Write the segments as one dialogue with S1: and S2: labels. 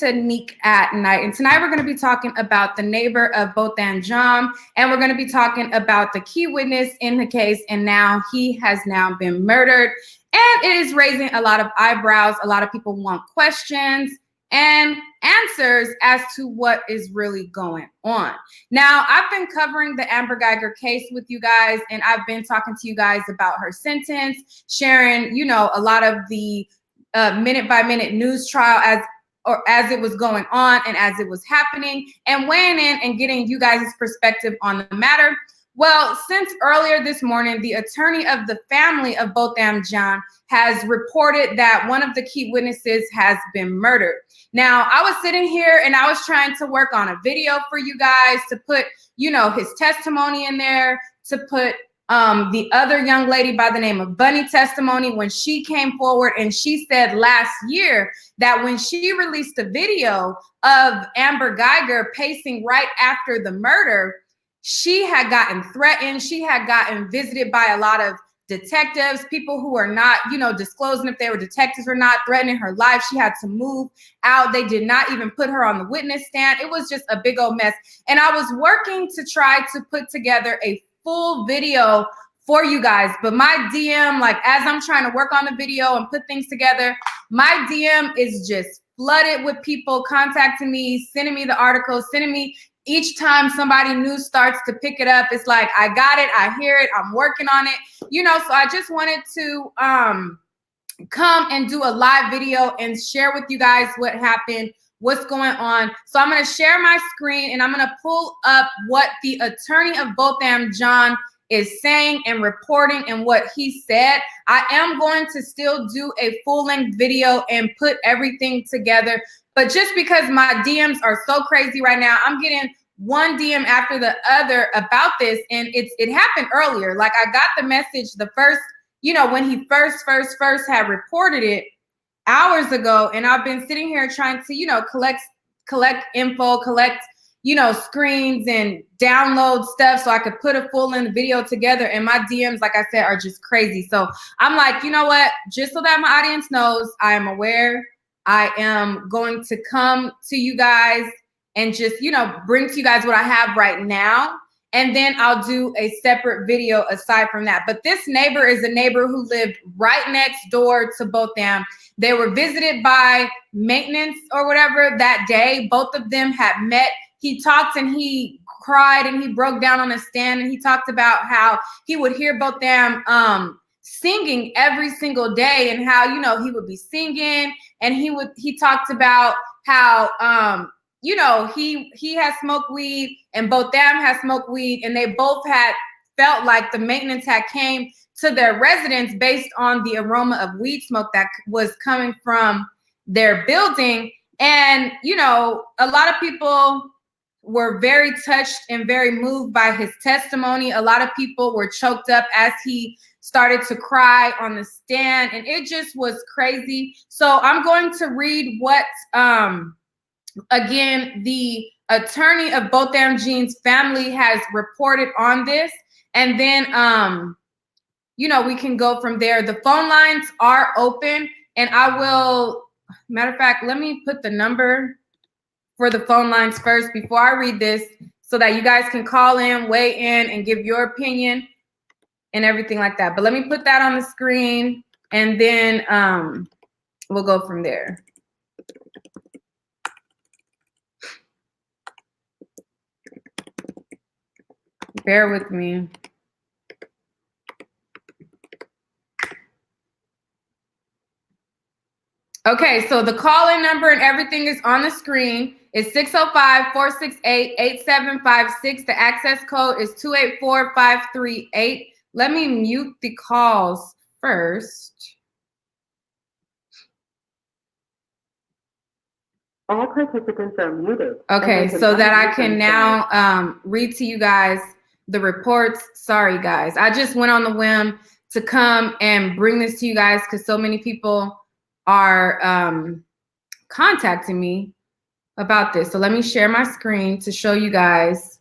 S1: Nick at Night, and tonight we're going to be talking about the neighbor of Botham Jean, and we're going to be talking about the key witness in the case, and now he has now been murdered, and it is raising a lot of eyebrows. A lot of people want questions and answers as to what is really going on. Now, I've been covering the Amber Guyger case with you guys, and I've been talking to you guys about her sentence, sharing, you know, a lot of the minute-by-minute news trial as it was going on and as it was happening, and weighing in and getting you guys' perspective on the matter. Well, since earlier this morning, the attorney of the family of Botham Jean has reported that one of the key witnesses has been murdered. Now, I was sitting here and I was trying to work on a video for you guys to put, you know, his testimony in there, to put the other young lady by the name of Bunny testimony when she came forward, and she said last year that when she released a video of Amber Guyger pacing right after the murder, she had gotten threatened. She had gotten visited by a lot of detectives, people who are not, you know, disclosing if they were detectives or not, threatening her life. She had to move out. They did not even put her on the witness stand. It was just a big old mess. And I was working to try to put together a full video for you guys, but my DM, like as I'm trying to work on the video and put things together, my DM is just flooded with people contacting me, sending me the articles, sending me each time somebody new starts to pick it up. It's like, I got it, I hear it, I'm working on it, you know. So I just wanted to come and do a live video and share with you guys what happened, what's going on. So I'm going to share my screen and I'm going to pull up what the attorney of Botham Jean is saying and reporting and what he said. I am going to still do a full-length video and put everything together, but just because my DMs are so crazy right now, I'm getting one DM after the other about this, and it happened earlier. Like I got the message the first, you know, when he first had reported it hours ago, and I've been sitting here trying to, you know, collect info, collect, you know, screens and download stuff so I could put a full-length video together. And my DMs, like I said, are just crazy. So I'm like, you know what? Just so that my audience knows, I am aware. I am going to come to you guys and just, you know, bring to you guys what I have right now. And then I'll do a separate video aside from that. But this neighbor is a neighbor who lived right next door to Botham. They were visited by maintenance or whatever that day. Both of them had met. He talked and he cried and he broke down on a stand, and he talked about how he would hear Botham singing every single day, and how, you know, he would be singing, and he talked about how you know, he has smoked weed and Botham has smoked weed, and they both had felt like the maintenance had came to their residence based on the aroma of weed smoke that was coming from their building. And, you know, a lot of people were very touched and very moved by his testimony. A lot of people were choked up as he started to cry on the stand, and it just was crazy. So I'm going to read what again, the attorney of Botham Jean's family has reported on this, and then you know, we can go from there. The phone lines are open, and I will, matter of fact, let me put the number for the phone lines first before I read this, so that you guys can call in, weigh in, and give your opinion and everything like that. But let me put that on the screen, and then we'll go from there. Bear with me. Okay, so the call-in number and everything is on the screen. It's 605-468-8756. The access code is 284538. Let me mute the calls first.
S2: All participants are muted.
S1: Okay, so that I can now read to you guys the reports. Sorry, guys. I just went on the whim to come and bring this to you guys because so many people are contacting me about this. So let me share my screen to show you guys.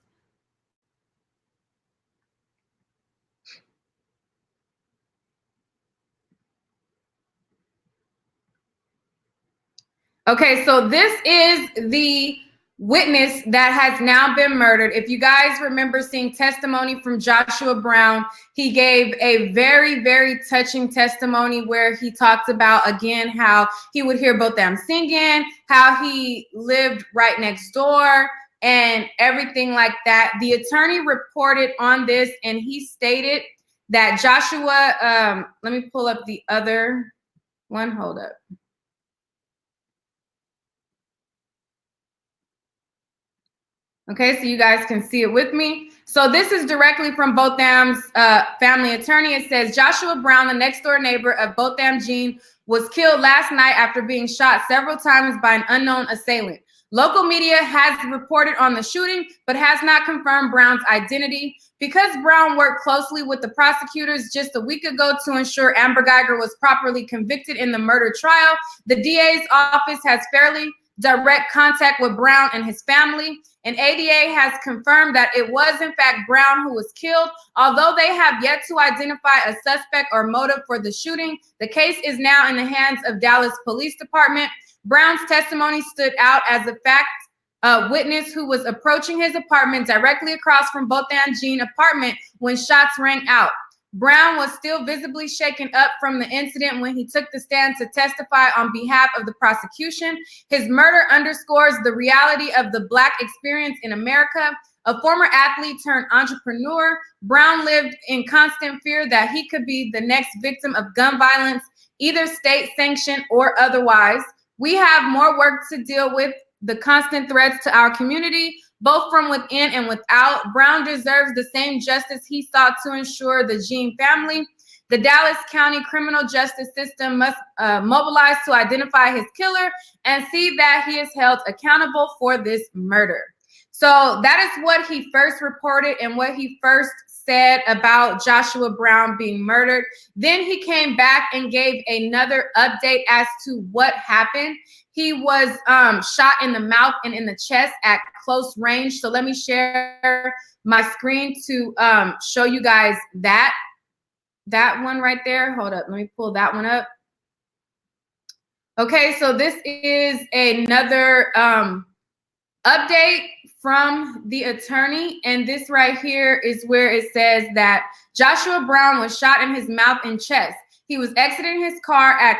S1: Okay, so this is the witness that has now been murdered. If you guys remember seeing testimony from Joshua Brown, he gave a very, very touching testimony where he talked about, again, how he would hear both them singing, how he lived right next door, and everything like that. The attorney reported on this, and he stated that Joshua, let me pull up the other one, hold up. Okay, so you guys can see it with me. So this is directly from Botham's family attorney. It says, Joshua Brown, the next door neighbor of Botham Jean, was killed last night after being shot several times by an unknown assailant. Local media has reported on the shooting, but has not confirmed Brown's identity. Because Brown worked closely with the prosecutors just a week ago to ensure Amber Geiger was properly convicted in the murder trial, the DA's office has fairly direct contact with Brown and his family. And ADA has confirmed that it was in fact Brown who was killed. Although they have yet to identify a suspect or motive for the shooting, the case is now in the hands of Dallas Police Department. Brown's testimony stood out as a fact witness who was approaching his apartment directly across from Botham Jean apartment when shots rang out. Brown was still visibly shaken up from the incident when he took the stand to testify on behalf of the prosecution. His murder underscores the reality of the Black experience in America. A former athlete turned entrepreneur, Brown lived in constant fear that he could be the next victim of gun violence, either state sanctioned or otherwise. We have more work to deal with the constant threats to our community, both from within and without. Brown deserves the same justice he sought to ensure the Jean family. The Dallas County criminal justice system must mobilize to identify his killer and see that he is held accountable for this murder. So that is what he first reported and what he first said about Joshua Brown being murdered. Then he came back and gave another update as to what happened. He was shot in the mouth and in the chest at close range. So let me share my screen to show you guys that one right there. Hold up, let me pull that one up. Okay, so this is another update from the attorney, and this right here is where it says that Joshua Brown was shot in his mouth and chest. He was exiting his car at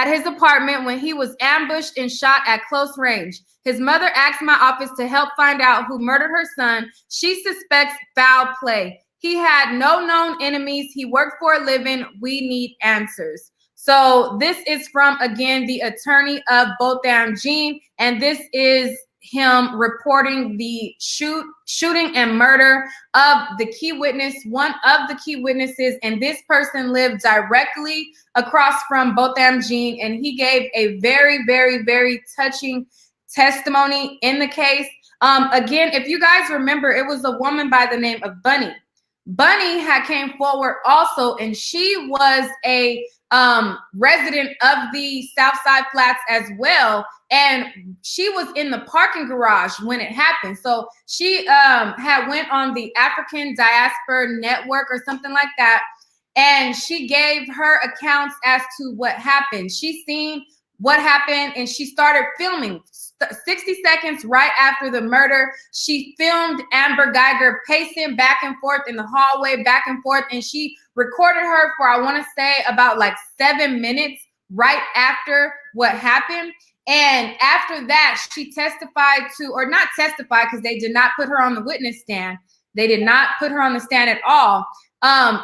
S1: his apartment when he was ambushed and shot at close range. His mother asked my office to help find out who murdered her son. She suspects foul play. He had no known enemies. He worked for a living. We need answers. So this is from, again, the attorney of Botham Jean, and this is him reporting the shooting and murder of the key witness, one of the key witnesses, and this person lived directly across from Botham Jean, and he gave a very, very, very touching testimony in the case. Again, if you guys remember, it was a woman by the name of Bunny. Bunny had came forward also, and she was a resident of the Southside Flats as well, and she was in the parking garage when it happened. So she had went on the African Diaspora Network or something like that, and she gave her accounts as to what happened. She seen what happened, and she started filming 60 seconds right after the murder. She filmed Amber Geiger pacing back and forth in the hallway, back and forth, and she recorded her for, I want to say, about like 7 minutes right after what happened. And after that, she testified to, or not testified, because they did not put her on the witness stand. They did not put her on the stand at all.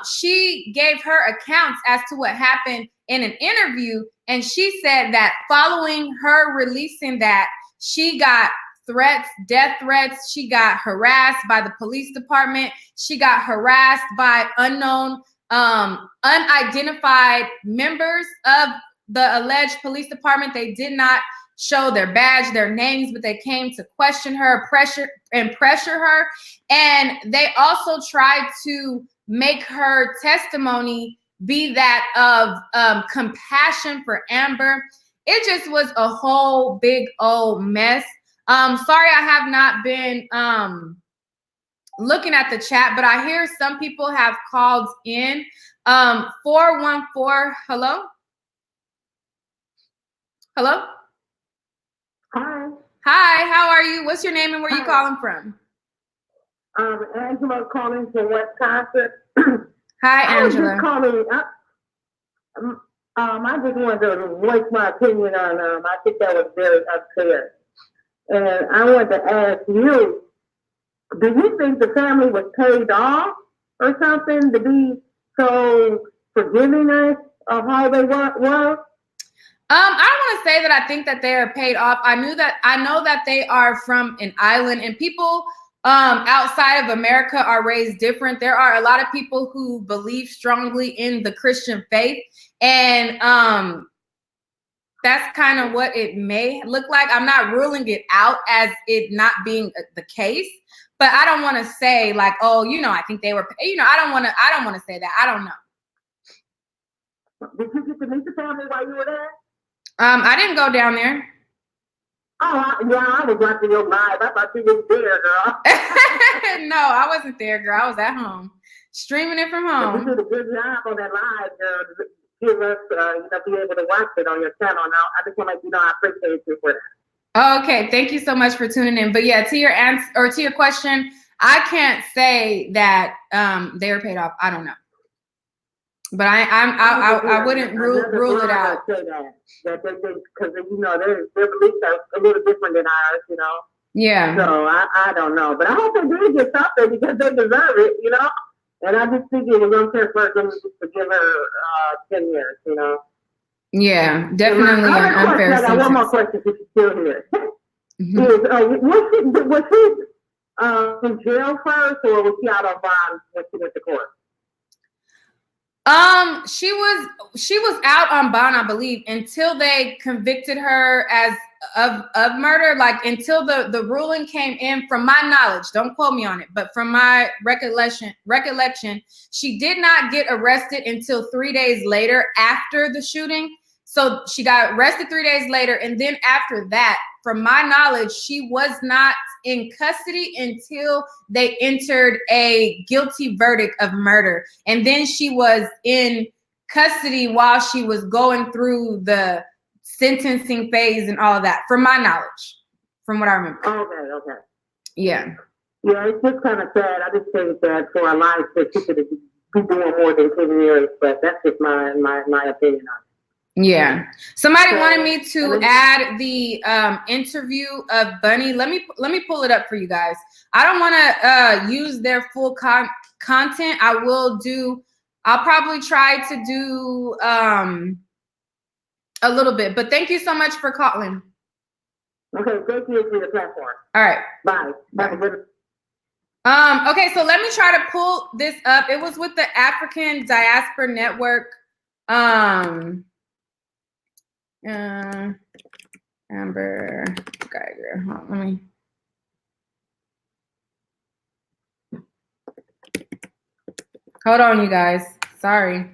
S1: She gave her accounts as to what happened in an interview, and she said that following her releasing that, she got threats, death threats. She got harassed by the police department. She got harassed by unknown, unidentified members of the alleged police department. They did not show their badge, their names, but they came to question her, pressure her. And they also tried to make her testimony be that of compassion for Amber. It just was a whole big old mess. Sorry I have not been looking at the chat, but I hear some people have called in. 414, hello? Hello?
S2: Hi.
S1: Hi, how are you? What's your name and where you
S2: Hi.
S1: calling from?
S2: Angela calling from Wisconsin.
S1: Hi,
S2: I was just
S1: Angela.
S2: calling. I just wanted to voice my opinion on. I think that was very unfair, and I wanted to ask you: do you think the family was paid off or something to be so forgiving us of how they were?
S1: I want to say that I think that they are paid off. I know that they are from an island, and people outside of America are raised different. There are a lot of people who believe strongly in the Christian faith, and that's kind of what it may look like. I'm not ruling it out as it not being the case, but I don't want to say like, oh, I think they were, I don't want to say that. I don't know.
S2: Did you get to meet the family while you were there?
S1: I didn't go down there.
S2: Yeah, I was watching your live. I thought you was there, girl.
S1: No, I wasn't there, girl. I was at home, streaming it from home.
S2: You did a good job on that live, girl. To give us, be able to watch it on your channel. Now, I just want to let you know I appreciate you for that.
S1: Okay, thank you so much for tuning in. But yeah, to your answer or to your question, I can't say that they were paid off. I don't know. But I wouldn't rule it out.
S2: Say that they think because their beliefs are a little different than ours,
S1: Yeah.
S2: So I don't know, but I hope they did get something because they deserve it, And I just think it was unfair for them to give her 10 years,
S1: Yeah, definitely an unfair sentence.
S2: I got one more question if you're still here. Was he in jail first, or was he out on bond when she went to court?
S1: She was out on bond, I believe, until they convicted her of murder. Like until the ruling came in. From my knowledge, don't quote me on it, but from my recollection, she did not get arrested until 3 days later after the shooting. So she got arrested 3 days later, and then after that, from my knowledge, she was not in custody until they entered a guilty verdict of murder. And then she was in custody while she was going through the sentencing phase and all of that, from my knowledge, from what I remember.
S2: Okay.
S1: Yeah.
S2: Yeah, it's just kind of sad. I just think that for our lives that she could be doing more than 10 years, but that's just my opinion on it.
S1: Yeah. Somebody wanted me to add the interview of Bunny. Let me pull it up for you guys. I don't want to use their full content. I'll probably try to do a little bit, but thank you so much for calling.
S2: Okay, thank you for the platform.
S1: All right.
S2: Bye. Have a good.
S1: Okay, so let me try to pull this up. It was with the African Diaspora Network. Amber Geiger. Let me. Hold on, you guys. Sorry.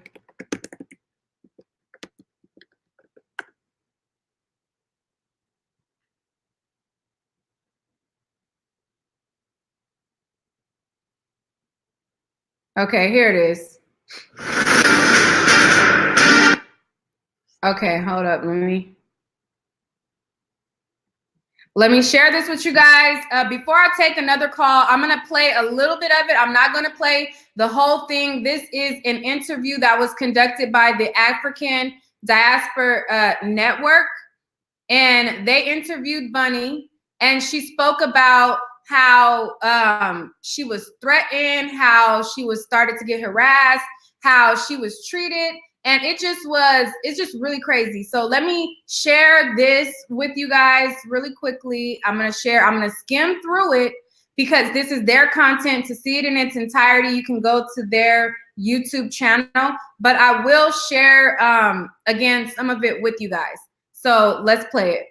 S1: Okay, here it is. Okay, hold up. Let me share this with you guys. Before I take another call, I'm going to play a little bit of it. I'm not going to play the whole thing. This is an interview that was conducted by the African Diaspora Network, and they interviewed Bunny, and she spoke about how she was threatened, how she was started to get harassed, how she was treated. And it's just really crazy. So let me share this with you guys really quickly. I'm going to skim through it because this is their content. To see it in its entirety, you can go to their YouTube channel, but I will share, again, some of it with you guys. So let's play it.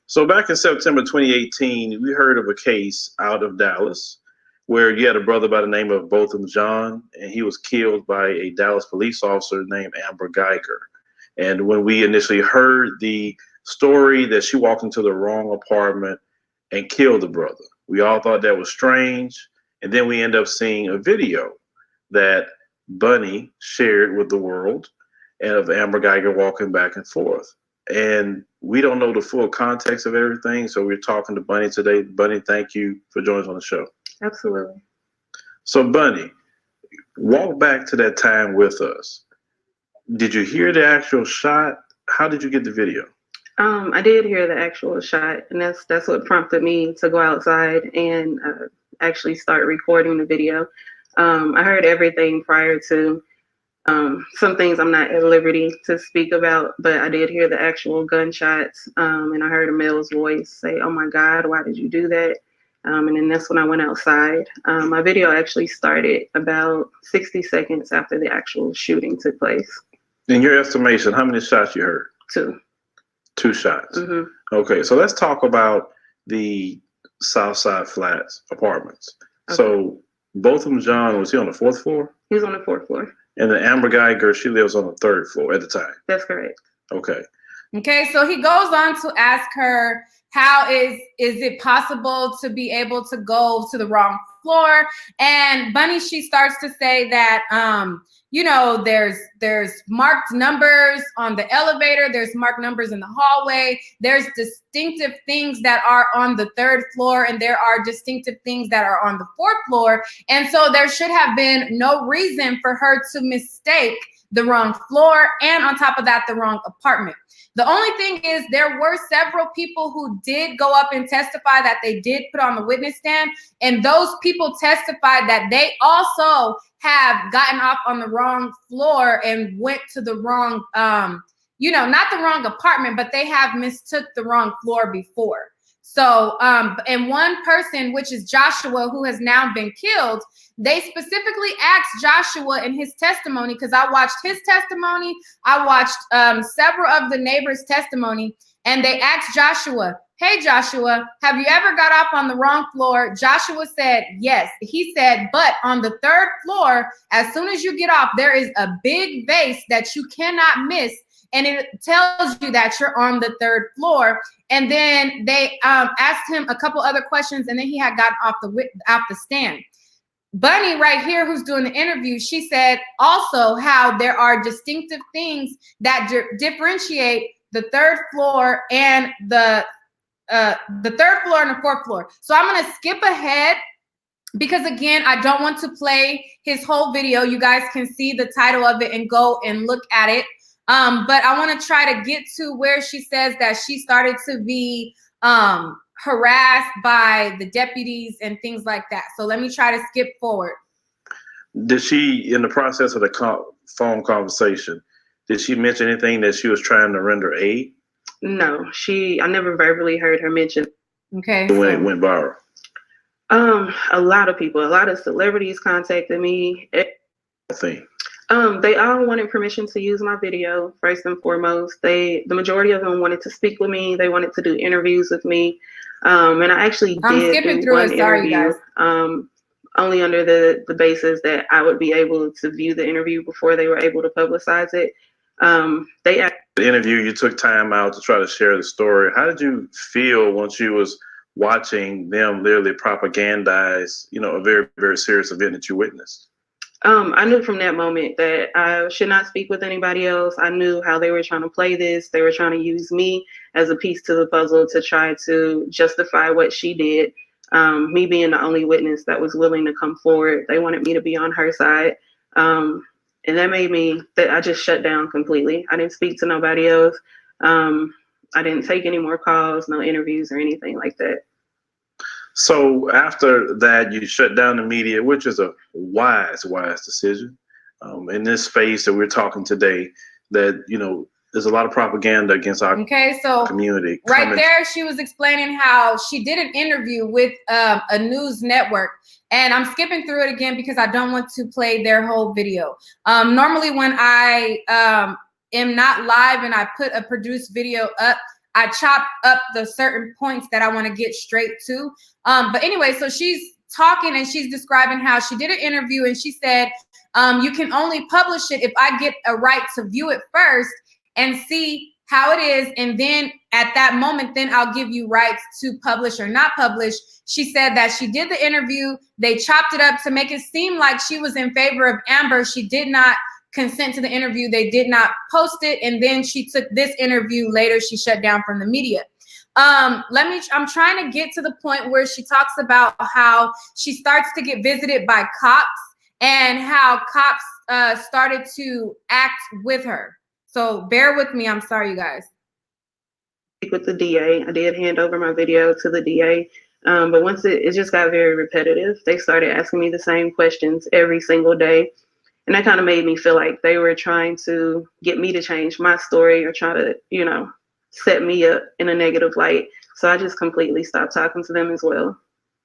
S3: So back in September 2018, we heard of a case out of Dallas where you had a brother by the name of Botham Jean, and he was killed by a Dallas police officer named Amber Geiger. And when we initially heard the story that she walked into the wrong apartment and killed the brother, we all thought that was strange. And then we end up seeing a video that Bunny shared with the world and of Amber Geiger walking back and forth. And we don't know the full context of everything, so we're talking to Bunny today. Bunny, thank you for joining us on the show.
S4: Absolutely.
S3: So, Bunny, walk back to that time with us. Did you hear the actual shot? How did you get the video?
S4: I did hear the actual shot, and that's what prompted me to go outside and actually start recording the video. I heard everything prior to. Some things I'm not at liberty to speak about, but I did hear the actual gunshots, and I heard a male's voice say, "Oh my God, why did you do that?" And then that's when I went outside. My video actually started about 60 seconds after the actual shooting took place.
S3: In your estimation, how many shots you heard?
S4: 2.
S3: 2 shots.
S4: Mm-hmm.
S3: Okay, so let's talk about the Southside Flats apartments.
S4: Okay.
S3: So Botham Jean, was he on the 4th floor?
S4: He was on the 4th floor.
S3: And then Amber Geiger, she lives on the 3rd floor at the time.
S4: That's correct.
S3: Okay.
S1: Okay, so he goes on to ask her, how is it possible to be able to go to the wrong floor? And Bunny, she starts to say that there's marked numbers on the elevator, there's marked numbers in the hallway, there's distinctive things that are on the 3rd floor, and there are distinctive things that are on the 4th floor. And so there should have been no reason for her to mistake the wrong floor, and on top of that, the wrong apartment. The only thing is there were several people who did go up and testify that they did put on the witness stand, and those people testified that they also have gotten off on the wrong floor and went to the wrong, not the wrong apartment, but they have mistook the wrong floor before. So, and one person, which is Joshua, who has now been killed, they specifically asked Joshua in his testimony, because I watched his testimony, I watched several of the neighbors' testimony, and they asked Joshua, "Hey, Joshua, have you ever got off on the wrong floor?" Joshua said, yes. He said, but on the 3rd floor, as soon as you get off, there is a big vase that you cannot miss, and it tells you that you're on the 3rd floor. And then they asked him a couple other questions, and then he had gotten off the stand. Bunny right here, who's doing the interview, she said also how there are distinctive things that differentiate the 3rd floor and the 3rd floor and the 4th floor. So I'm going to skip ahead because, again, I don't want to play his whole video. You guys can see the title of it and go and look at it. But I want to try to get to where she says that she started to be harassed by the deputies and things like that. So let me try to skip forward.
S3: Did she, in the process of the phone conversation, did she mention anything that she was trying to render aid?
S4: No, I never verbally heard her mention.
S1: Okay.
S3: When it went viral?
S4: A lot of people, a lot of celebrities contacted me.
S3: Thing.
S4: They all wanted permission to use my video, first and foremost. The majority of them wanted to speak with me. They wanted to do interviews with me. And I actually did do one interview, only under the basis that I would be able to view the interview before they were able to publicize it. The
S3: interview, you took time out to try to share the story. How did you feel once you was watching them literally propagandize, a very, very serious event that you witnessed?
S4: I knew from that moment that I should not speak with anybody else. I knew how they were trying to play this. They were trying to use me as a piece to the puzzle to try to justify what she did. Me being the only witness that was willing to come forward. They wanted me to be on her side. And that made me, I just shut down completely. I didn't speak to nobody else. I didn't take any more calls, no interviews or anything like that.
S3: So after that, you shut down the media, which is a wise decision. In this space that we're talking today, that, there's a lot of propaganda against our community.
S1: Right there, she was explaining how she did an interview with a news network. And I'm skipping through it again because I don't want to play their whole video. Normally when I am not live and I put a produced video up, I chop up the certain points that I want to get straight to. But anyway, so she's talking and she's describing how she did an interview and she said, you can only publish it if I get a right to view it first and see how it is, and then at that moment, then I'll give you rights to publish or not publish. She said that she did the interview. They chopped it up to make it seem like she was in favor of Amber. She did not consent to the interview. They did not post it. And then she took this interview later. She shut down from the media. I'm trying to get to the point where she talks about how she starts to get visited by cops and how cops started to act with her. So bear with me. I'm sorry, you guys.
S4: With the DA, I did hand over my video to the DA, but once it just got very repetitive. They started asking me the same questions every single day, and that kind of made me feel like they were trying to get me to change my story or try to, set me up in a negative light. So I just completely stopped talking to them as well.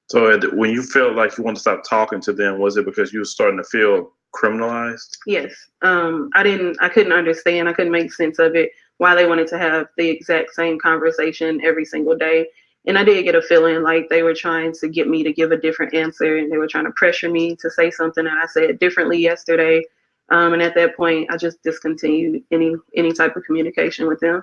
S3: So when you felt like you wanted to stop talking to them, was it because you were starting to feel criminalized?
S4: Yes. I couldn't understand. I couldn't make sense of it, why they wanted to have the exact same conversation every single day. And I did get a feeling like they were trying to get me to give a different answer, and they were trying to pressure me to say something that I said differently yesterday. And at that point, I just discontinued any type of communication with them.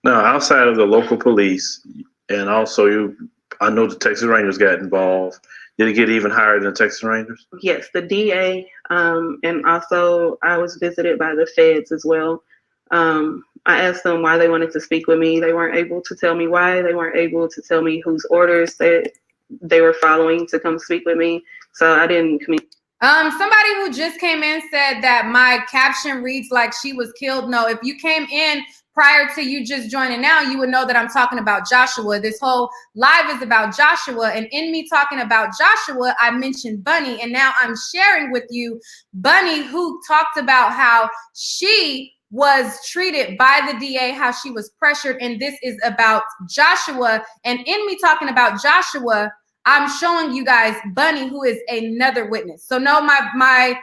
S3: Now, outside of the local police, and also I know the Texas Rangers got involved. Did it get even higher than the Texas Rangers?
S4: Yes, the DA, and also I was visited by the feds as well. I asked them why they wanted to speak with me. They weren't able to tell me why. They weren't able to tell me whose orders that they were following to come speak with me. So I didn't communicate.
S1: Somebody who just came in said that my caption reads like she was killed. No, if you came in prior to you just joining now, you would know that I'm talking about Joshua. This whole live is about Joshua. And in me talking about Joshua, I mentioned Bunny. And now I'm sharing with you Bunny, who talked about how she was treated by the DA, how she was pressured. And this is about Joshua. And in me talking about Joshua, I'm showing you guys Bunny, who is another witness. So no, my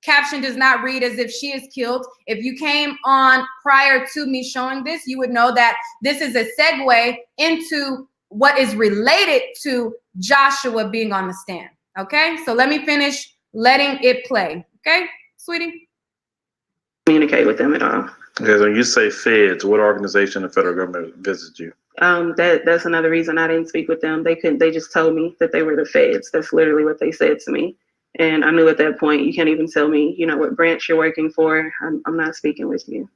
S1: caption does not read as if she is killed. If you came on prior to me showing this, you would know that this is a segue into what is related to Joshua being on the stand. Okay, so let me finish letting it play. Okay, sweetie?
S4: Communicate with them at all.
S3: Okay, so you say feds, what organization the federal government visited you?
S4: That's another reason I didn't speak with them. They just told me that they were the feds. That's literally what they said to me. And I knew at that point, you can't even tell me, what branch you're working for. I'm not speaking with you.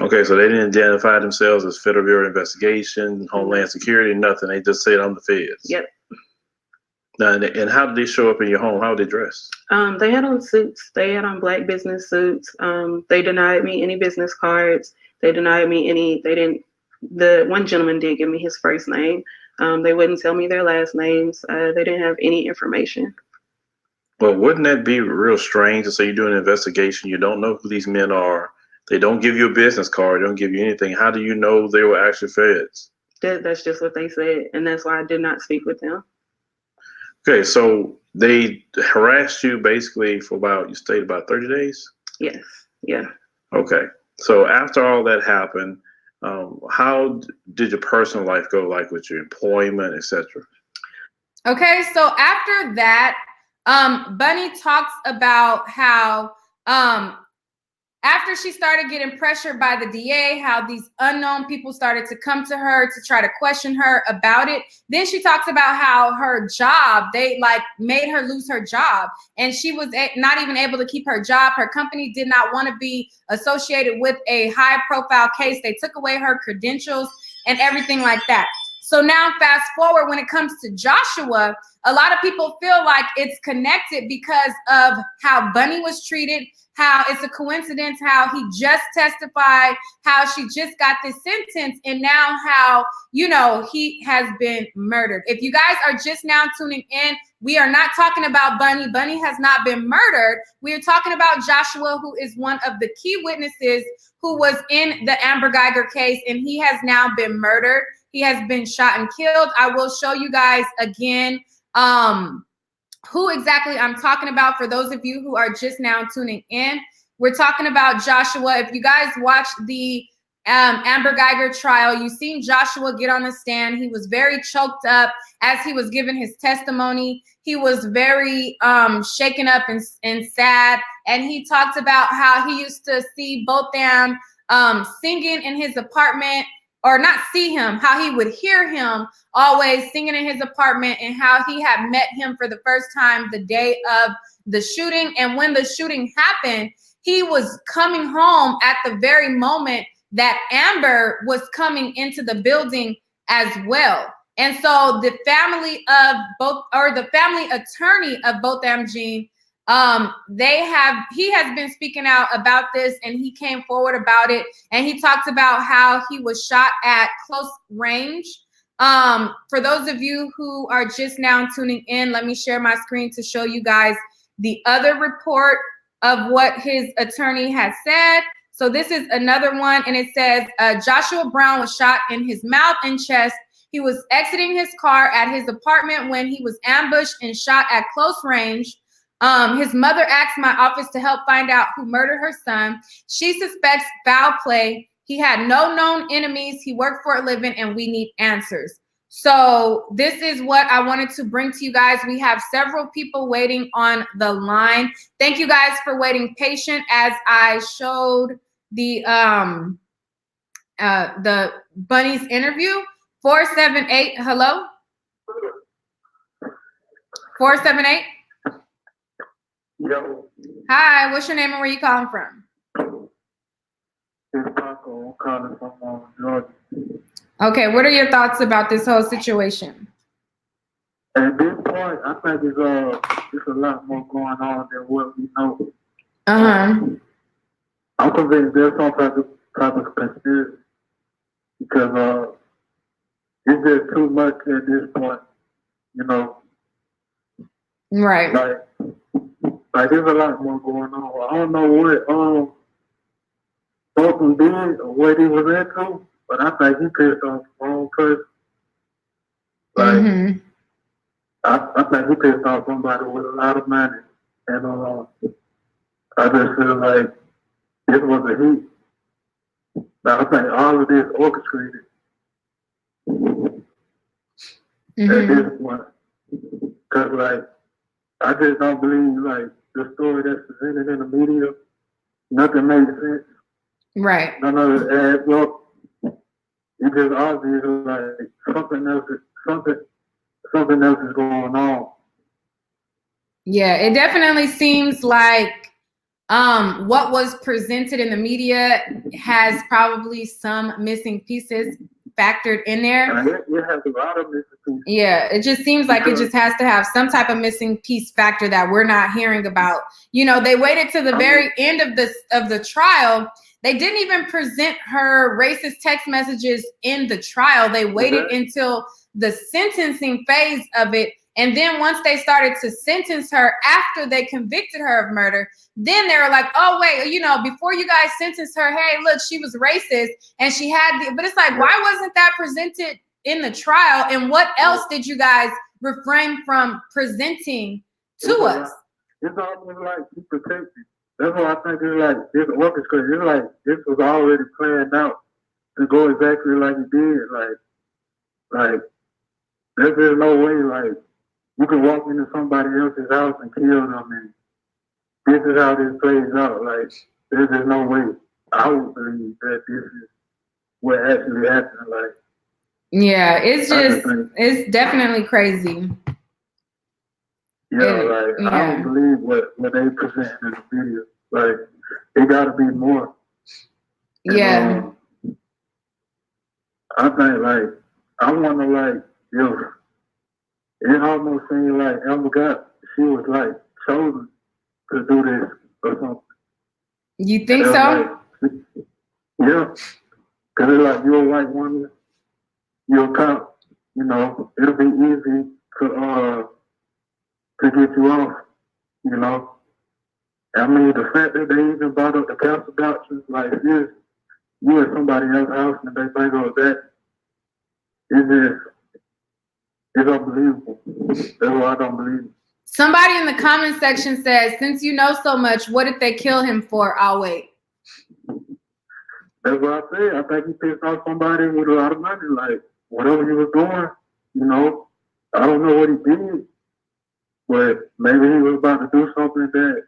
S3: Okay, so they didn't identify themselves as Federal Bureau of Investigation, Homeland Security, nothing. They just said, I'm the feds.
S4: Yep.
S3: Now, and how did they show up in your home? How were they dressed?
S4: They had on suits. They had on black business suits. They denied me any business cards. They denied me the one gentleman did give me his first name. They wouldn't tell me their last names. They didn't have any information.
S3: Well, wouldn't that be real strange to say you're doing an investigation, you don't know who these men are, they don't give you a business card, they don't give you anything. How do you know they were actually feds?
S4: That's just what they said, and that's why I did not speak with them.
S3: Okay, so they harassed you basically you stayed about 30 days?
S4: Yes, yeah.
S3: Okay, so after all that happened, how did your personal life go, like with your employment, etc.?
S1: Okay, so after that, Bunny talks about how after she started getting pressured by the DA, how these unknown people started to come to her to try to question her about it. Then she talks about how her job, they made her lose her job, and she was not even able to keep her job. Her company did not want to be associated with a high profile case. They took away her credentials and everything like that. So now fast forward, when it comes to Joshua, a lot of people feel like it's connected because of how Bunny was treated, how it's a coincidence, how he just testified, how she just got this sentence, and now how, he has been murdered. If you guys are just now tuning in, we are not talking about Bunny. Bunny has not been murdered. We are talking about Joshua, who is one of the key witnesses who was in the Amber Geiger case, and he has now been murdered. He has been shot and killed. I will show you guys again who exactly I'm talking about for those of you who are just now tuning in. We're talking about Joshua. If you guys watched the Amber Geiger trial, you seen Joshua get on the stand. He was very choked up as he was giving his testimony. He was very shaken up and sad. And he talked about how he used to see Botham singing in his apartment, or not see him, how he would hear him always singing in his apartment, and how he had met him for the first time the day of the shooting. And when the shooting happened, he was coming home at the very moment that Amber was coming into the building as well. And so the family of both, or the family attorney of Botham Jean, he has been speaking out about this, and he came forward about it, and he talked about how he was shot at close range. For those of you who are just now tuning in, let me share my screen to show you guys the other report of what his attorney has said. So this is another one, and it says Joshua Brown was shot in his mouth and chest. He was exiting his car at his apartment when he was ambushed and shot at close range. His mother asked my office to help find out who murdered her son. She suspects foul play. He had no known enemies. He worked for a living, and we need answers. So this is what I wanted to bring to you guys. We have several people waiting on the line. Thank you guys for waiting patient as I showed the Bunny's interview. 478, hello? 478?
S5: Yo,
S1: Hi, what's your name and where you calling from?
S5: it's Paco. I'm calling from Georgia.
S1: Okay, what are your thoughts about this whole situation?
S5: At this point, I think it's a lot more going on than what we know.
S1: Uh-huh.
S5: I'm convinced there's some type of conspiracy because it's just too much at this point. You know,
S1: Right.
S5: like there's a lot more going on. I don't know what Botham did or what he was into, but I think he pissed off the wrong person. Like,
S1: Mm-hmm.
S5: I think he pissed off somebody with a lot of money, and I just feel like this was a heat. But I think all of this orchestrated at this point, because like I just don't believe like the story that's presented in the media. Nothing made sense.
S1: Right.
S5: None of it adds up. It's just obvious like something else is going on.
S1: Yeah, it definitely seems like what was presented in the media has probably some missing pieces factored in there.
S5: It has a lot of missing pieces.
S1: Yeah, it just seems like it just has to have some type of missing piece factor that we're not hearing about. You know, they waited to the very end of the trial. They didn't even present her racist text messages in the trial. They waited until the sentencing phase of it. And then once they started to sentence her after they convicted her of murder, then they were like, oh, wait, you know, before you guys sentenced her, hey, look, she was racist and she had but it's like, why wasn't that presented in the trial? And what else did you guys refrain from presenting to us?
S5: It's almost like she protected. That's why I think it's like this orchestra. It's like this was already planned out to go exactly like it did. Like there's no way like you can walk into somebody else's house and kill them, and this is how this plays out. Like there's just no way I would believe that this is what actually happened. Like
S1: yeah, it's definitely crazy.
S5: Yeah, I don't believe what they present in the video. Like, it gotta be more.
S1: Yeah.
S5: And, I think, like, I wonder, like, it almost seemed like she was, like, chosen to do this or something.
S1: You think so?
S5: Like, yeah. Because it's like, you're a white woman, you're a cop, you know, it'll be easy to get you off, you know. I mean, the fact that they even brought up the council doctrines, like this, you at somebody else's house and they think of that, it's unbelievable. That's why I don't believe it.
S1: Somebody in the comment section says, since you know so much, what did they kill him for? I'll wait.
S5: That's what I said. I think he pissed off somebody with a lot of money, like, whatever he was doing, you know. I don't know what he did, but maybe he was about to do something that,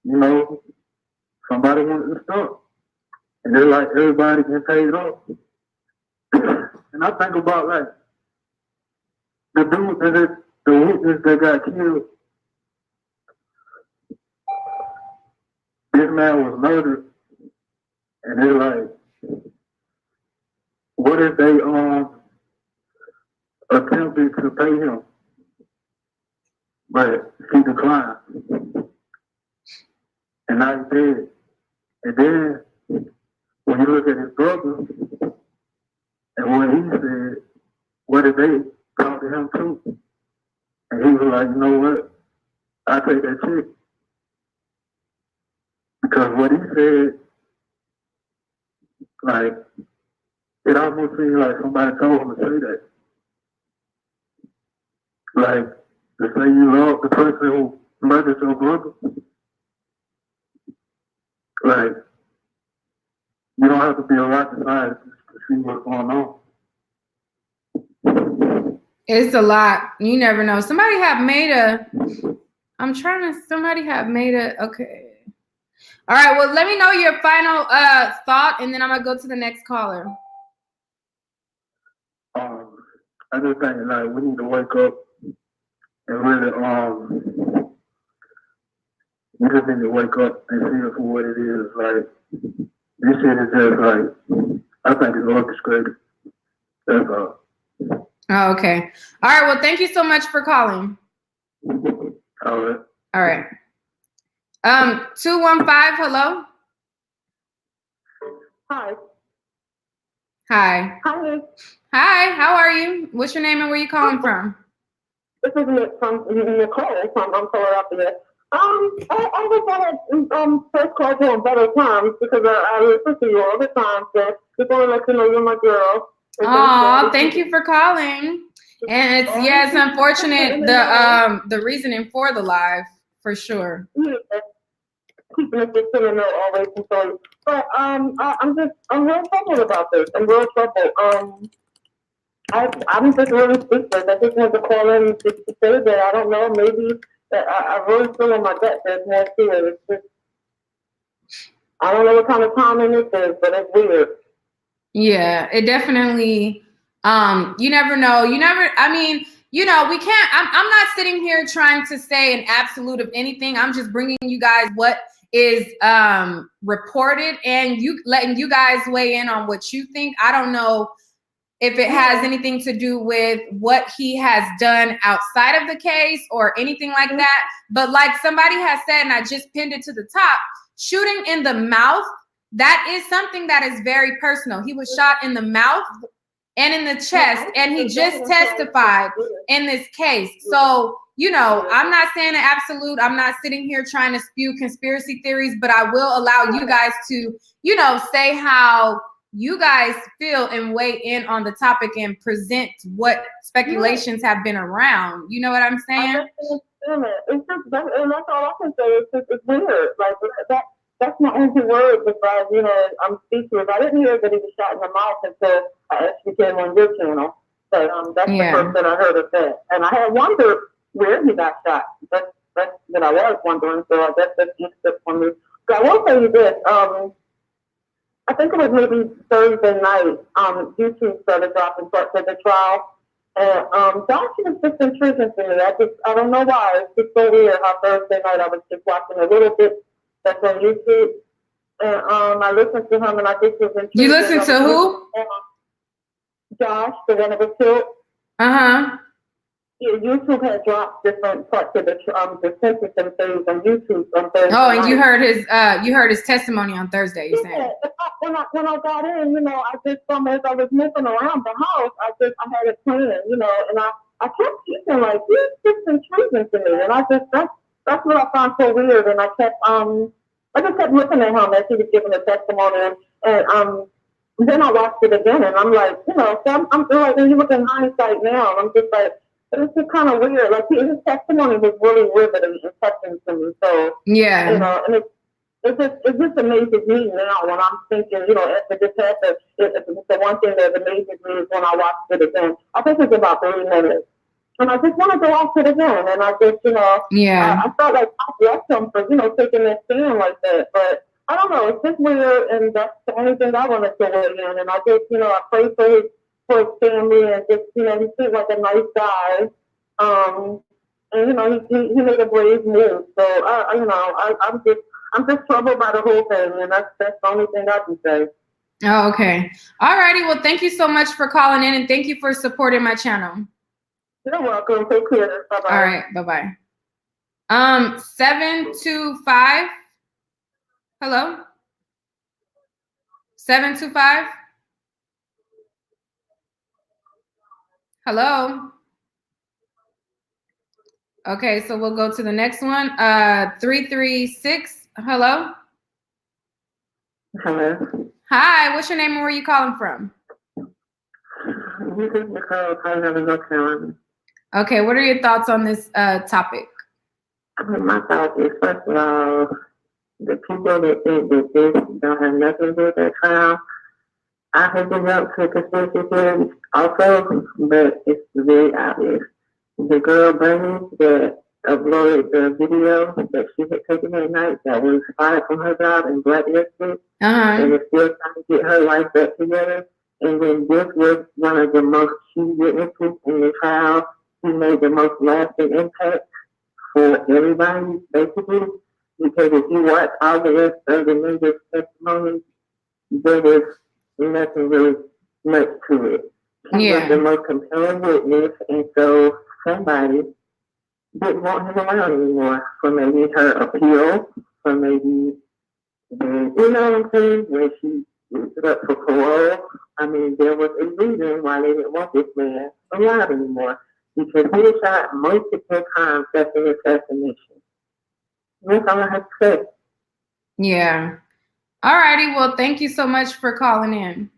S5: you know, somebody wanted to stop. and they're like everybody getting paid off. And I think about like the dude the witness that got killed. This man was murdered, and they're like, what if they attempted to pay him, but he declined, and now he's dead. And then when you look at his brother and what he said, what did they talk to him too? And he was like, you know what? I take that check. Because what he said, like, it almost seemed like somebody told him to say that. Like, to say you love the person who murdered your brother. Like, you don't have to be a rocket scientist to see what's going on.
S1: It's a lot. You never know. Somebody had made a, okay. All right, well, let me know your final thought, and then I'm gonna go to the next caller.
S5: I just think, like, we need to wake up and really, we just need to wake up and see it for what it is. Like, this shit is just like, I think it's orchestrated. That's all.
S1: Oh, okay. All right, well, thank you so much for calling.
S5: All right.
S1: All right. 215, hello?
S2: Hi.
S1: Hi.
S2: Hi.
S1: Hi, how are you? What's your name and where you calling from?
S2: This is Nicole from Philadelphia. I just want to first call you on better times because I listen to you all the time. So just want to let you know you're my girl.
S1: Oh, thank you for calling. And it's unfortunate the reasoning for the live for sure.
S2: Yeah. Keeping us just in the know always and so. But I'm real troubled about this. I'm real troubled. I'm just really speechless. I just want to call in just to say that I don't know, maybe that I really feel in my gut there's more to it. It's just, I don't know what kind of timing this is, but it's weird.
S1: Yeah, it definitely, you never know. I mean, we can't, I'm not sitting here trying to say an absolute of anything. I'm just bringing you guys what is reported and letting you guys weigh in on what you think. I don't know if it has anything to do with what he has done outside of the case or anything like that. But like somebody has said, and I just pinned it to the top, shooting in the mouth, that is something that is very personal. He was shot in the mouth and in the chest, and he just testified in this case. So, I'm not saying an absolute. I'm not sitting here trying to spew conspiracy theories, but I will allow you guys to, say how you guys feel and weigh in on the topic and present what speculations have been around. You know what I'm saying?
S2: It's just that, and that's all I can say. It's weird. Like that's my only word besides, I'm speechless. I didn't hear that he was shot in the mouth until I actually came on your channel. But that's the first that I heard of that. And I had wondered where he got shot. That's what I was wondering. So I guess that's just it for me. But I will tell you this. I think it was maybe Thursday night, YouTube started dropping parts of the trial. And that was just intriguing to me. I don't know why. It's just so weird how Thursday night I was just watching a little bit that's on YouTube. And I listened to him and I just was intrigued.
S1: You listened to who?
S2: Josh, the one that was killed.
S1: Uh-huh.
S2: Yeah, YouTube had dropped different parts of the sentencing phase on YouTube on Thursday.
S1: Oh, and you heard his testimony on Thursday, you saying?
S2: Yeah, when I got in, I just as I was moving around the house, I had a plan, and I kept thinking like this is intriguing to me, and that's what I found so weird, and I just kept looking at him as he was giving the testimony, and then I watched it again, and I'm like, so I'm like, when you look in hindsight now, I'm just like. It's just kind of weird. Like his testimony was really riveting and touching to me. So
S1: yeah,
S2: and it just amazes me now when I'm thinking, after this happened, the one thing that amazes me is when I watched it again. I think it's about 3 minutes, and I just wanted to watch it again. And I just, I felt like I blessed him for taking that stand like that. But I don't know, it's just weird, and that's the only thing I want to say in. And I just, I pray for his family, and just, he seems like a nice guy. And he made a brave move. So I'm just troubled by the whole thing, and that's the only thing I can say.
S1: Oh, okay. All righty. Well, thank you so much for calling in, and thank you for supporting my channel.
S2: You're welcome. Take care. Bye bye.
S1: All right. Bye bye. 725. Hello. 725. Hello. Okay, so we'll go to the next one. 336. Hello.
S2: Hello.
S1: Hi, what's your name and where are you calling from?
S2: This is Nicole calling out of North Carolina.
S1: Okay, what are your thoughts on this topic?
S2: My thought is, first of all, the people that think that this don't have nothing to do with that trial, I have been up to conspiracy theories also, but it's very obvious. The girl Bernie that uploaded the video that she had taken that night that was fired from her job and blacklisted, and is still trying to get her life back together. And then this was one of the most key witnesses in the trial. He made the most lasting impact for everybody, basically, because if you watch all the rest of the neighbor's testimony, there was nothing really much to it. He was the most compelling witness, and so somebody didn't want him around anymore for maybe her appeal, for maybe, what I'm saying, when she stood up for parole. I mean, there was a reason why they didn't want this man alive anymore, because he was shot multiple times after an assassination. That's all I have to say.
S1: Yeah. All righty. Well, thank you so much for calling in.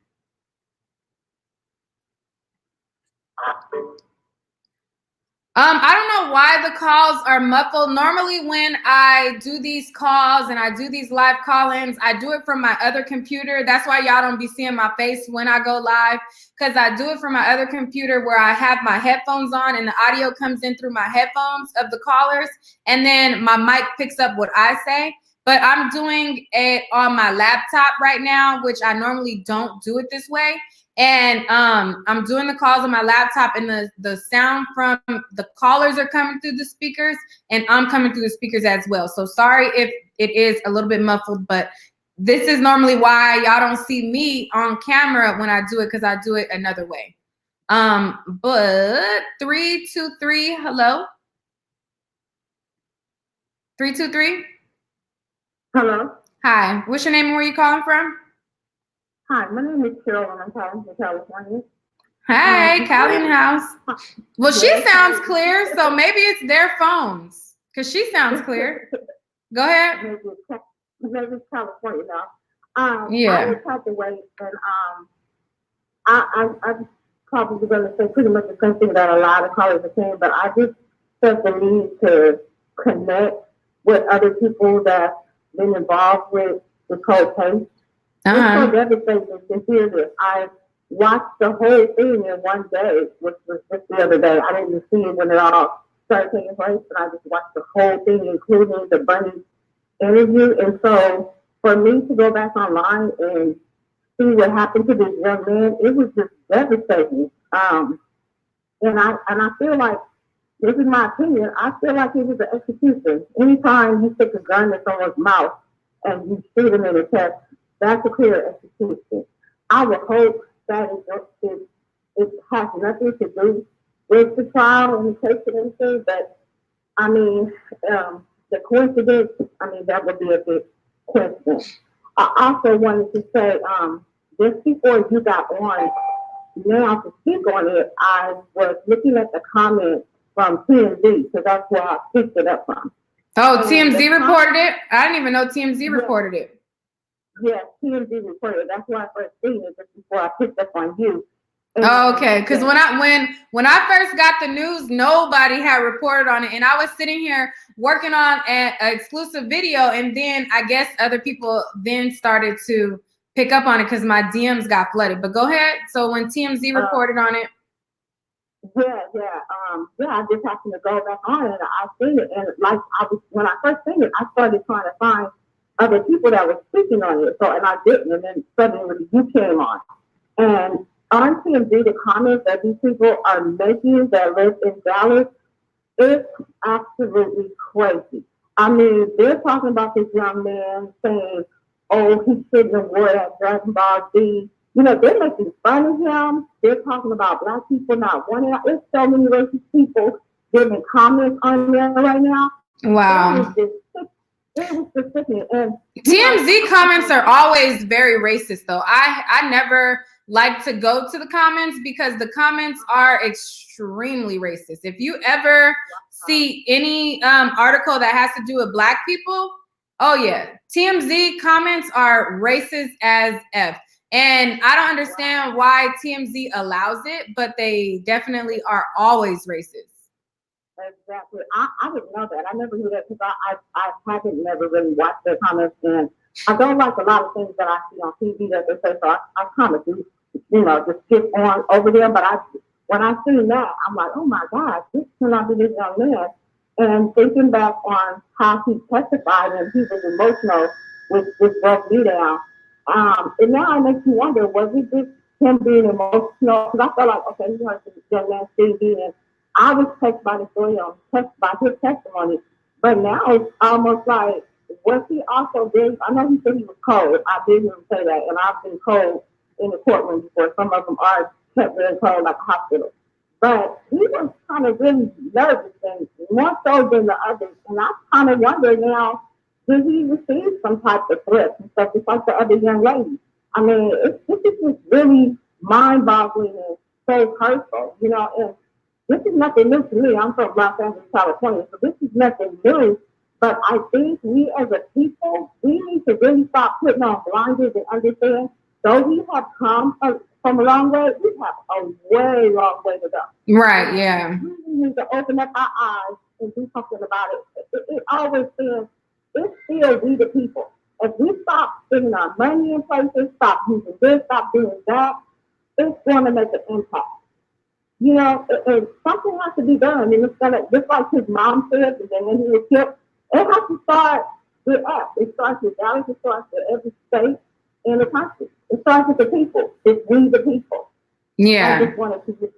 S1: I don't know why the calls are muffled. Normally when I do these calls and I do these live call-ins, I do it from my other computer. That's why y'all don't be seeing my face when I go live, because I do it from my other computer where I have my headphones on and the audio comes in through my headphones of the callers, and then my mic picks up what I say. But I'm doing it on my laptop right now, which I normally don't do it this way. And I'm doing the calls on my laptop, and the sound from the callers are coming through the speakers, and I'm coming through the speakers as well. So sorry if it is a little bit muffled, but this is normally why y'all don't see me on camera when I do it, because I do it another way. But 323, hello? 323?
S2: Hello.
S1: Hi, what's your name and where you calling from?
S2: Hi, my name is Carol, and I'm calling from California.
S1: Hi, Callie in the house. Well, she sounds clear, so maybe it's their phones, because she sounds clear. Go ahead.
S2: Maybe it's California now.
S1: Yeah.
S2: I was out the way, and I'm probably going to say pretty much the same thing that a lot of callers are saying, but I just felt the need to connect with other people that's been involved with this whole case. It's so devastating to hear this. I watched the whole thing in one day, which was just the other day. I didn't see it when it all started taking place, but I just watched the whole thing, including the Bunny interview. And so for me to go back online and see what happened to this young man, it was just devastating. And I feel like, this is my opinion, I feel like it was an execution. Anytime you stick a gun in someone's mouth and you shoot them in the chest, that's a clear execution. I would hope that it has nothing to do with the trial and the case and everything, but I mean, the coincidence, I mean, that would be a big question. I also wanted to say, just before you got on now to speak on it, I was looking at the comments from TMZ, because that's where I picked it up from.
S1: Oh, TMZ reported it? I didn't even know TMZ reported it.
S2: Yeah, TMZ reported. That's why I first seen it, just before I picked up on you.
S1: Oh, okay, because when I first got the news, nobody had reported on it, and I was sitting here working on an exclusive video, and then I guess other people then started to pick up on it because my DMs got flooded. But go ahead. So when TMZ reported on it.
S2: I just happened to go back on it. I seen it, and like when I first seen it, I started trying to find other people that were speaking on it. So, and I didn't, and then suddenly you came on. And on TMZ, the comments that these people are making that live in Dallas, it's absolutely crazy. I mean, they're talking about this young man saying, oh, he shouldn't have wore that Dragon Ball Z. You know, they're making fun of him. They're talking about black people not wanting it. There's so many racist people giving comments on there right now.
S1: Wow.
S2: It was just sickening. And
S1: TMZ comments are always very racist, though. I never like to go to the comments because the comments are extremely racist. If you ever see any article that has to do with black people, oh yeah, TMZ comments are racist as F. And I don't understand why TMZ allows it, but they definitely are always racist.
S2: Exactly. I didn't know that. I never knew that because I haven't never really watched their comments, and I don't like a lot of things that I see on TV that they say, so I kind of do, you know, just skip on over them. But when I see that, I'm like, oh my gosh, this cannot be this young man. And thinking back on how he testified and he was emotional, which broke me down. And now it makes me wonder, was it just him being emotional? Because I felt like, okay, he heard this young man speaking, and I was touched by the story, by his testimony. But now it's almost like, was he also very, I know he said he was cold. I did hear him say that, and I've been cold in the courtroom before. Some of them are kept very cold, like a hospital. But he was kind of really nervous, and more so than the others. And I kind of wonder now, did he receive some type of threats and stuff, just like the other young lady? I mean, this is just really mind-boggling and so hurtful, you know. And this is nothing new to me. I'm from Los Angeles, California, so this is nothing new. But I think we as a people, we need to really stop putting on blinders and understand, though we have come from a long way, we have a way long way to go.
S1: Right, yeah.
S2: We need to open up our eyes and do something about it. It always says, it's still we the people. If we stop spending our money in places, stop using this, stop doing that, it's going to make an impact. You know, something has to be done. And it's gonna, just like his mom said, and then when he was killed, it has to start with us. It starts with Dallas, it starts with every state in the country. It starts with the people. It's we the people.
S1: Yeah.
S2: I just wanted to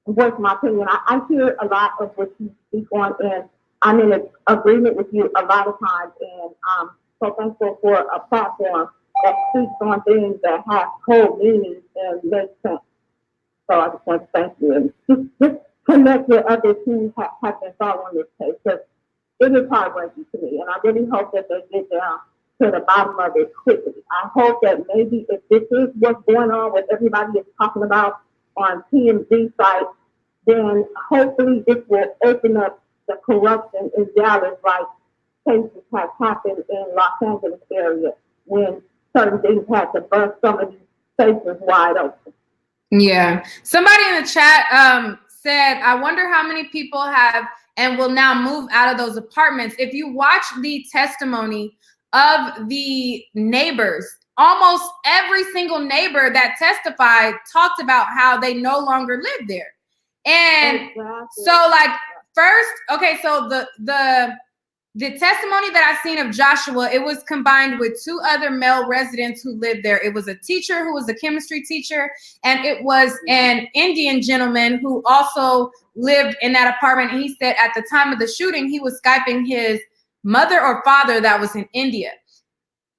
S2: voice my opinion. I hear a lot of what you speak on, and I'm in agreement with you a lot of times. And I'm so thankful for a platform that speaks on things that have cold meanings and make sense. So I just want to thank you, and just connect with others who have been following this case, because it is heartbreaking to me, and I really hope that they get down to the bottom of it quickly. I hope that maybe if this is what's going on, what everybody is talking about on TMZ sites, then hopefully this will open up the corruption in Dallas, like cases have happened in Los Angeles area when certain things had to bust some of these spaces wide open.
S1: Yeah. Somebody in the chat said, I wonder how many people have and will now move out of those apartments. If you watch the testimony of the neighbors, almost every single neighbor that testified talked about how they no longer live there. And
S2: exactly.
S1: So like first, okay, so the testimony that I've seen of Joshua, it was combined with two other male residents who lived there. It was a teacher who was a chemistry teacher, and it was an Indian gentleman who also lived in that apartment. And he said at the time of the shooting, he was Skyping his mother or father that was in India.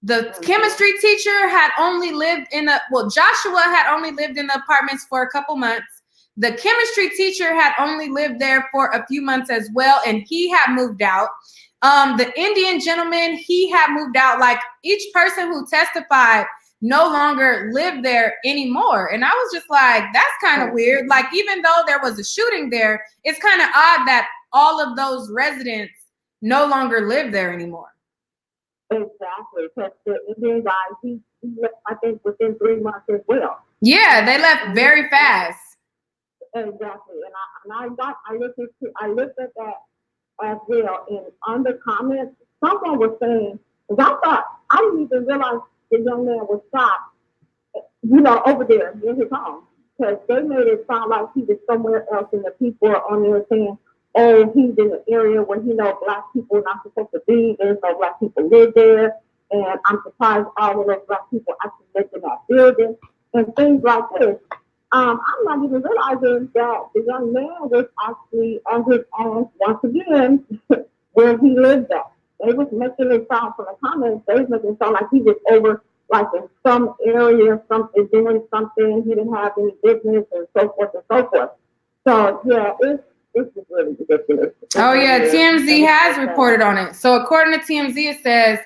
S1: The chemistry teacher had only lived in Joshua had only lived in the apartments for a couple months. The chemistry teacher had only lived there for a few months as well, and he had moved out. The Indian gentleman, he had moved out. Like each person who testified no longer lived there anymore. And I was just like, that's kind of weird. Like, even though there was a shooting there, it's kind of odd that all of those residents no longer live there anymore.
S2: Exactly. Because the Indian guy, he left, I think, within 3 months as well.
S1: Yeah, they left very fast.
S2: Exactly. And I looked at that as well. And on the comments, someone was saying, because I didn't even realize the young man was shot, over there in his home. Because they made it sound like he was somewhere else, and the people are on there saying, oh, he's in an area where Black people are not supposed to be. There's no Black people live there. and I'm surprised all of those black people actually lived in that building and things like this. I'm not even realizing that the young man was actually on his own once again where he lived at. They was making it sound from the comments, they was making it sound like he was over like in some area, something doing something, he didn't have any business and so forth and so forth. So yeah, it's just really ridiculous.
S1: Oh yeah, TMZ has reported on it. So according to TMZ, it says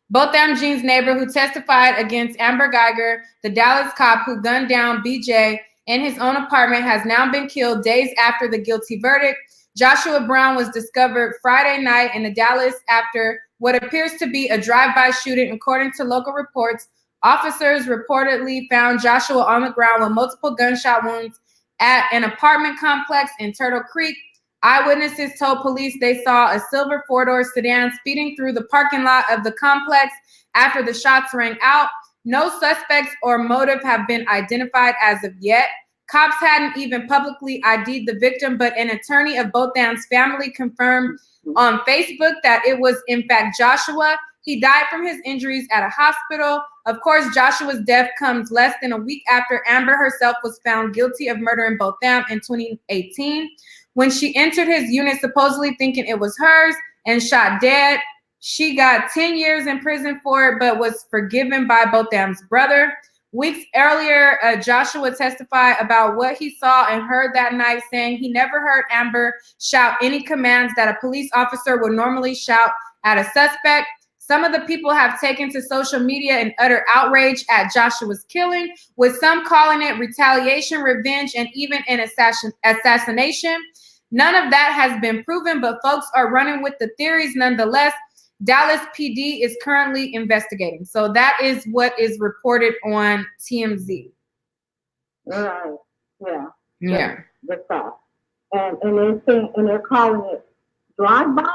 S1: Botham Jean's neighbor who testified against Amber Geiger, the Dallas cop who gunned down BJ in his own apartment, has now been killed days after the guilty verdict. Joshua Brown was discovered Friday night in Dallas after what appears to be a drive-by shooting. According to local reports, officers reportedly found Joshua on the ground with multiple gunshot wounds at an apartment complex in Turtle Creek. Eyewitnesses told police they saw a silver four-door sedan speeding through the parking lot of the complex after the shots rang out. No suspects or motive have been identified as of yet. Cops hadn't even publicly ID'd the victim, but an attorney of Botham's family confirmed on Facebook that it was in fact Joshua. He died from his injuries at a hospital. Of course, Joshua's death comes less than a week after Amber herself was found guilty of murdering Botham in 2018. When she entered his unit supposedly thinking it was hers and shot dead, she got 10 years in prison for it, but was forgiven by Botham's brother. Weeks earlier, Joshua testified about what he saw and heard that night, saying he never heard Amber shout any commands that a police officer would normally shout at a suspect. Some of the people have taken to social media in utter outrage at Joshua's killing, with some calling it retaliation, revenge, and even an assassination. None of that has been proven, but folks are running with the theories nonetheless. Dallas PD is currently investigating. So that is what is reported on TMZ.
S2: Right. Yeah.
S1: Yeah.
S2: That's all. And they're calling it drive-by.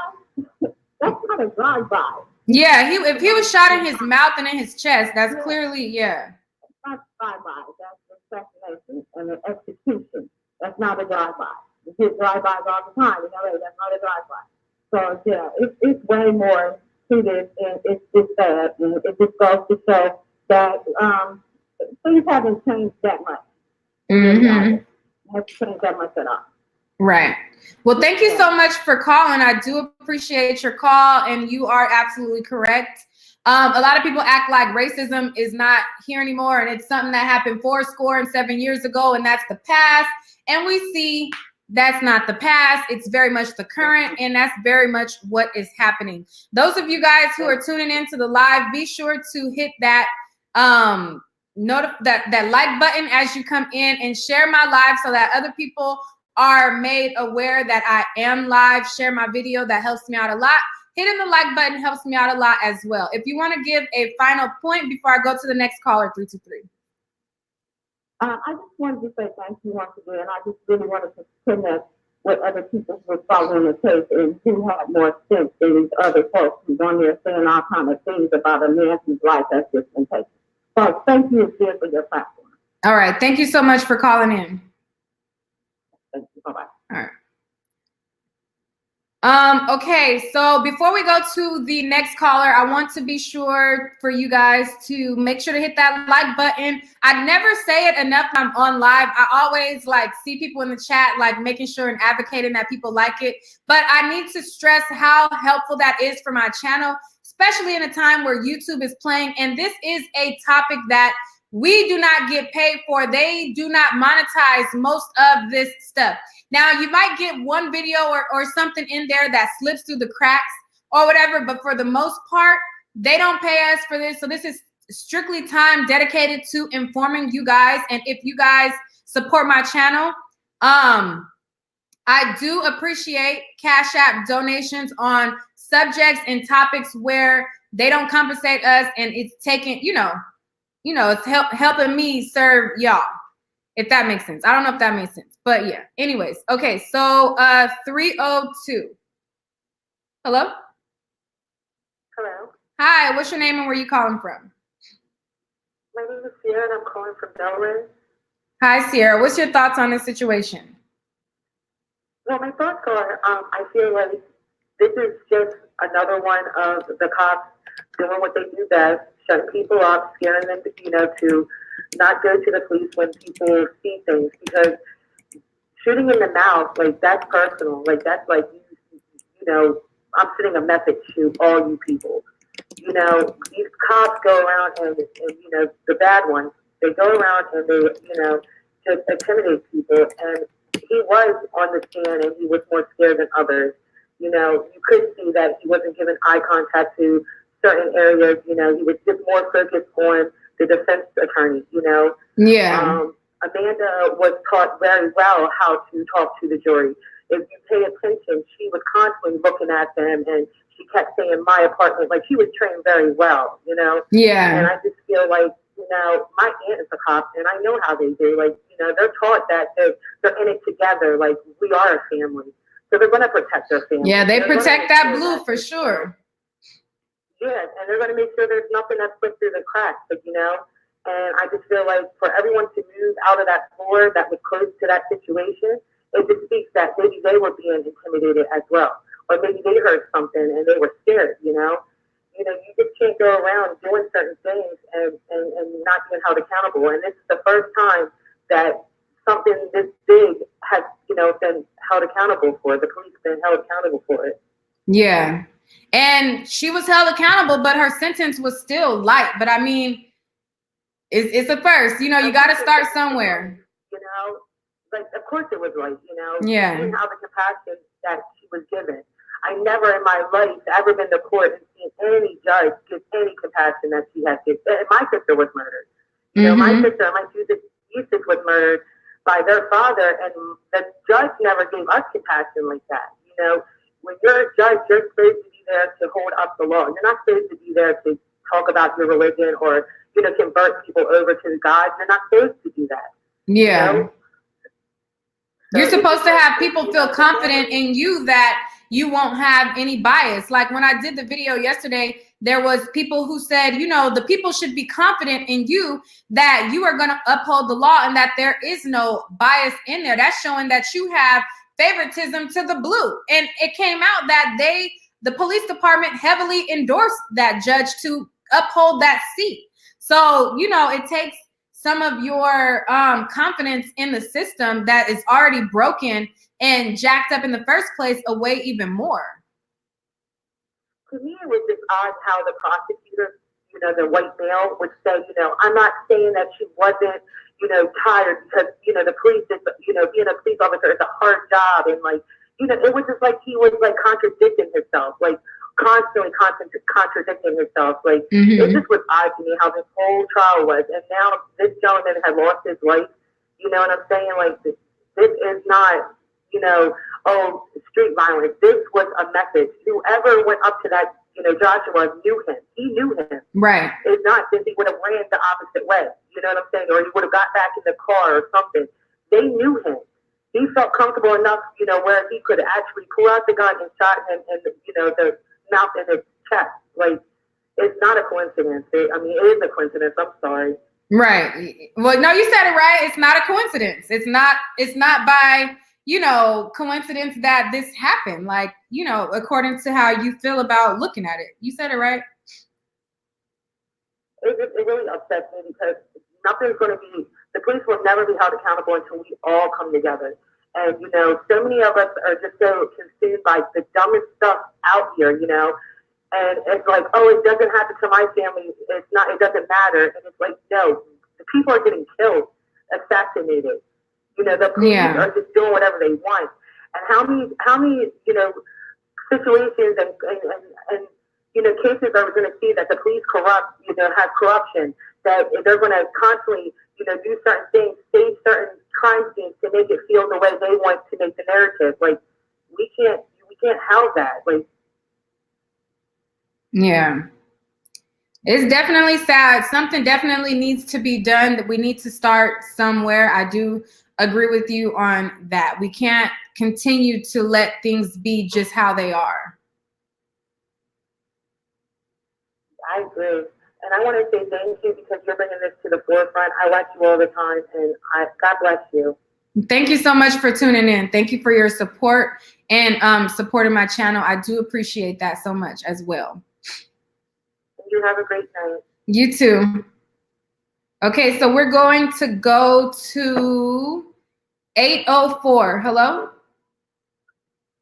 S2: That's not a drive-by.
S1: Yeah, if he was shot in his mouth and in his chest, that's clearly, yeah.
S2: That's not drive-by. That's assassination and an execution. That's not a drive-by. You get drive-bys all the time. You know, that's not a drive-by. So yeah, it's way more to this, and it's just sad, and it just goes to show that things haven't changed that much. Haven't changed that much at all.
S1: Right. Well, thank you so much for calling. I do appreciate your call, and you are absolutely correct. A lot of people act like racism is not here anymore, and it's something that happened 7 years ago, and that's the past. And we see that's not the past. It's very much the current, and that's very much what is happening. Those of you guys who are tuning into the live, be sure to hit that that like button as you come in, and share my live so that other people are made aware that I am live. Share my video. That helps me out a lot. Hitting the like button helps me out a lot as well. If you want to give a final point before I go to the next caller, 323.
S2: I just wanted to say thank you once again. I just really wanted to connect with other people who are following the case and who have more sense than these other folks who's on there saying all kinds of things about a man whose life has just been taken. So thank you again for your platform.
S1: All right. Thank you so much for calling in.
S2: Thank you. Bye-bye.
S1: All right. Okay, so before we go to the next caller, I want to be sure for you guys to make sure to hit that like button. I never say it enough when I'm on live. I always see people in the chat making sure and advocating that people like it. But I need to stress how helpful that is for my channel, especially in a time where YouTube is playing. And this is a topic that we do not get paid for. They do not monetize most of this stuff. Now, you might get one video or something in there that slips through the cracks or whatever, but for the most part, they don't pay us for this. So this is strictly time dedicated to informing you guys. And if you guys support my channel, I do appreciate Cash App donations on subjects and topics where they don't compensate us, and it's taking, it's helping me serve y'all, if that makes sense. I don't know if that makes sense, but yeah. Anyways, okay, so 302. Hello?
S2: Hello.
S1: Hi, what's your name and where you calling from?
S2: My name is Sierra and I'm calling from Delaware.
S1: Hi, Sierra. What's your thoughts on this situation?
S2: Well, my thoughts are, I feel like this is just another one of the cops doing what they do best, shutting people up, scaring them to not go to the police when people see things, because shooting in the mouth, like, that's personal. Like, that's like, I'm sending a message to all you people. These cops go around and the bad ones, they go around and they, just intimidate people. And he was on the stand and he was more scared than others. You could see that he wasn't giving eye contact to certain areas. He was just more focused on the defense attorney,
S1: Yeah.
S2: Amanda was taught very well how to talk to the jury. If you pay attention, she was constantly looking at them, and she kept saying, my apartment. Like, she was trained very well,
S1: Yeah.
S2: And I just feel like, my aunt is a cop, and I know how they do. Like, they're taught that they're in it together. Like, we are a family. So they're going to protect their family.
S1: Yeah, they
S2: they're
S1: protect that blue for sure.
S2: Yes, and they're going to make sure there's nothing that slips through the cracks, And I just feel like for everyone to move out of that floor that was close to that situation, it just speaks that maybe they were being intimidated as well. Or maybe they heard something and they were scared, You just can't go around doing certain things and not being held accountable. And this is the first time that something this big has, been held accountable for. The police been held accountable for it.
S1: Yeah. And she was held accountable, but her sentence was still light. But I mean, it's a first. You got to start somewhere.
S2: Like, of course it was light,
S1: Yeah.
S2: Seeing how the compassion that she was given. I never in my life ever been to court and seen any judge give any compassion that she had given. My sister was murdered. My sister, my two sisters was murdered by their father, and the judge never gave us compassion like that. When you're a judge, you're supposed to be there to hold up the law. You're not supposed to be there to talk about your religion or, convert people over to God. You're not supposed to do that.
S1: Yeah. You're supposed to have people feel confident in you that you won't have any bias. Like when I did the video yesterday, there was people who said, the people should be confident in you that you are going to uphold the law and that there is no bias in there. That's showing that you have favoritism to the blue. And it came out that the police department heavily endorsed that judge to uphold that seat. So, it takes some of your confidence in the system that is already broken and jacked up in the first place away even more.
S2: To me, it was just odd how the prosecutor, the white male, would say, I'm not saying that she wasn't, tired because, the police is, being a police officer is a hard job. And like, it was just like he was like contradicting himself, like constantly contradicting himself. Like, It just was odd to me how this whole trial was. And now this gentleman had lost his life. You know what I'm saying? Like, this is not, street violence. This was a message. Whoever went up to that, Joshua knew him. He knew him.
S1: Right.
S2: It's not that he would have ran the opposite way. You know what I'm saying? Or he would have got back in the car or something. They knew him. He felt comfortable enough, where he could actually pull out the gun and shot him in, the mouth and his chest. Like, it's not a coincidence. It is a coincidence. I'm sorry.
S1: Right. Well, no, you said it right. It's not a coincidence. It's not by, coincidence that this happened. Like, according to how you feel about looking at it. You said it right.
S2: It really upsets me because nothing's going to be, the police will never be held accountable until we all come together. And, so many of us are just so consumed by the dumbest stuff out here, and it's like, oh, it doesn't happen to my family. It doesn't matter. And it's like, no, the people are getting killed, assassinated. The police are just doing whatever they want. And how many, situations and cases are we going to see that the police have corruption, that they're going to constantly, do certain things, stage certain crime scenes to make it feel the way they want to make the narrative. Like, we can't house that. Like,
S1: yeah. It's definitely sad. Something definitely needs to be done. That we need to start somewhere. I do agree with you on that. We can't continue to let things be just how they are.
S2: I agree. And I want to say thank you because you're bringing this to the forefront. I watch you all the time, and God bless you.
S1: Thank you so much for tuning in. Thank you for your support and supporting my channel. I do appreciate that so much as well.
S2: You have a great night.
S1: You too. Okay, so we're going to go to 804. Hello?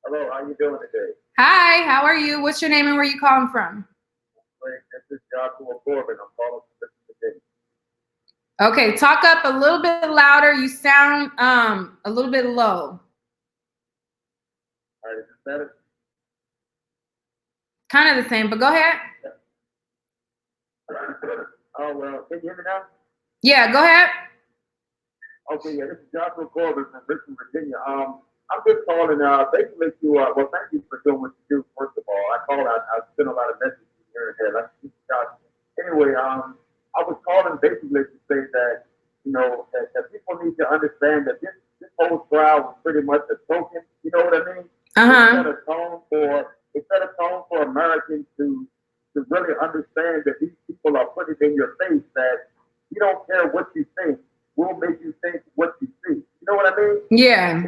S5: Hello, how you doing today?
S1: Hi, how are you? What's your name and where you calling from?
S5: This is Joshua Corbin. I'm calling from Virginia.
S1: Okay, talk up a little bit louder. You sound a little bit low.
S5: All right, is this better?
S1: Kind of the same, but go ahead.
S5: Oh, well, can you hear me now?
S1: Yeah, go ahead.
S5: Okay, yeah, this is Joshua Corbin from Richmond, Virginia. I'm just calling basically to well, thank you for doing what you do. First of all, I sent a lot of messages here and there. Like, anyway, I was calling basically to say that that people need to understand that this whole trial was pretty much a token. You know what I mean? It set a tone for Americans to really understand that these people are putting it in your face that you don't care what you think. We'll make you think what you see. You know what I mean?
S1: Yeah.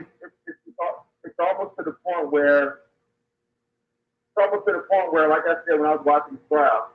S5: It's almost to the point where, like I said, when I was watching the trial,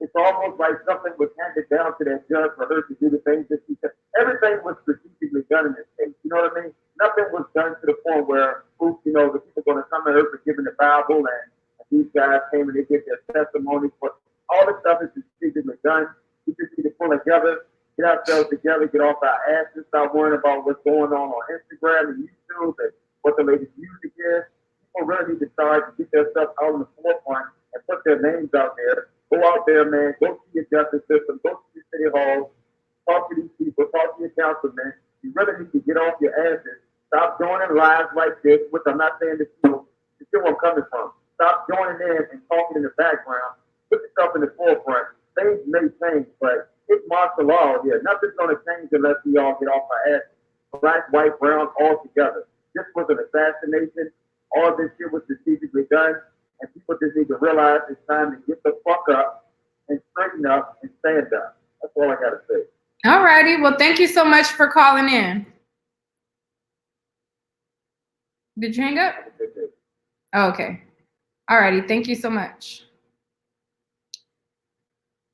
S5: it's almost like something was handed down to that judge for her to do the things that she said. Everything was strategically done in this case. You know what I mean? Nothing was done to the point where, the people going to come at her for giving the Bible, and these guys came and they did their testimonies. But all this stuff is strategically done. We just need to pull together, get ourselves together, get off our asses, stop worrying about what's going on Instagram and YouTube and what the latest music is. People really need to start to get their stuff out in the forefront and put their names out there. Go out there, man. Go to your justice system. Go to your city halls. Talk to these people. Talk to your councilmen. You really need to get off your asses. Stop joining lives like this, which I'm not saying this, you see where I'm coming from. Stop joining in and talking in the background. Put yourself in the forefront. Things may change, but it's martial law here. Nothing's going to change unless we all get off our asses. Black, white, brown, all together. This was an assassination. All this shit was strategically done. And people just need to realize it's time to get the fuck up and straighten up and stand up. That's all I got to say.
S1: All righty. Well, thank you so much for calling in. Did you hang up? Oh, okay. All righty. Thank you so much.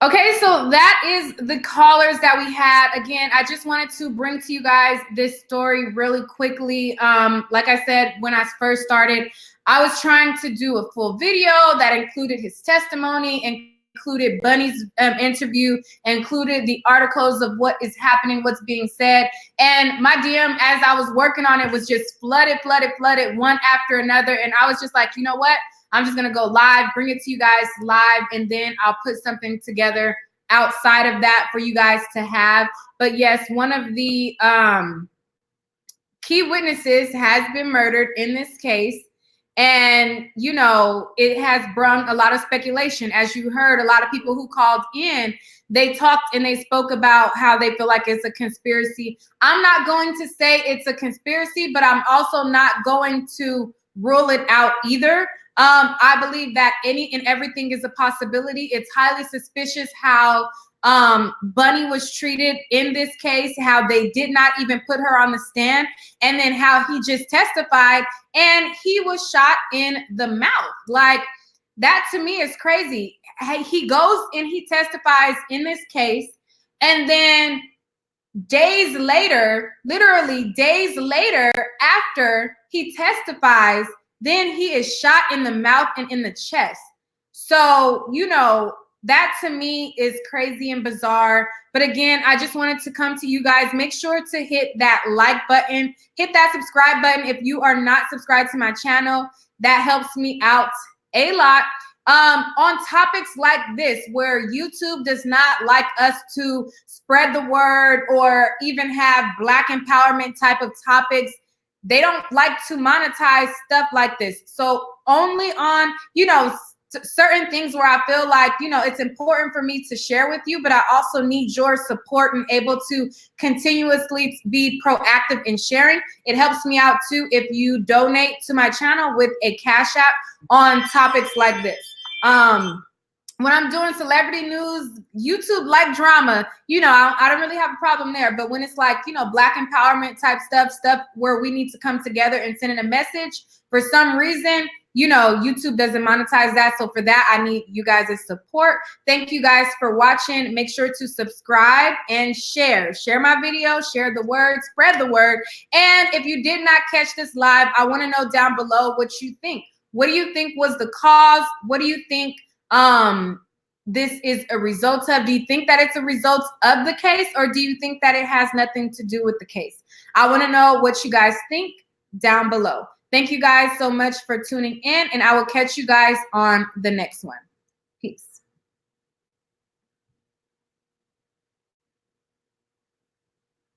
S1: Okay, so that is the callers that we had. Again, I just wanted to bring to you guys this story really quickly. Like I said, when I first started, I was trying to do a full video that included his testimony, included Bunny's interview, included the articles of what is happening, what's being said. And my DM, as I was working on it, was just flooded, one after another. And I was just like, you know what? I'm just going to go live, bring it to you guys live, and then I'll put something together outside of that for you guys to have. But yes, one of the key witnesses has been murdered in this case. And, it has brought a lot of speculation. As you heard, a lot of people who called in, they talked and they spoke about how they feel like it's a conspiracy. I'm not going to say it's a conspiracy, but I'm also not going to rule it out either. I believe that any and everything is a possibility. It's highly suspicious how Bunny was treated in this case, how they did not even put her on the stand, and then how he just testified and he was shot in the mouth. Like, that to me is crazy. He goes and he testifies in this case, and then days later, literally days later after he testifies, then he is shot in the mouth and in the chest. So, that to me is crazy and bizarre. But again, I just wanted to come to you guys. Make sure to hit that like button, hit that subscribe button if you are not subscribed to my channel. That helps me out a lot. On topics like this, where YouTube does not like us to spread the word or even have Black empowerment type of topics, they don't like to monetize stuff like this. So only on, certain things where I feel like, it's important for me to share with you, but I also need your support and able to continuously be proactive in sharing. It helps me out too if you donate to my channel with a Cash App on topics like this. When I'm doing celebrity news, YouTube like drama, I don't really have a problem there. But when it's like, Black empowerment type stuff where we need to come together and send in a message, for some reason, you know, YouTube doesn't monetize that. So for that, I need you guys' support. Thank you guys for watching. Make sure to subscribe and share. Share my video, share the word, spread the word. And if you did not catch this live, I want to know down below what you think. What do you think was the cause? What do you think this is a result of? Do you think that it's a result of the case, or do you think that it has nothing to do with the case? I want to know what you guys think down below. Thank you guys so much for tuning in, and I will catch you guys on the next one. Peace.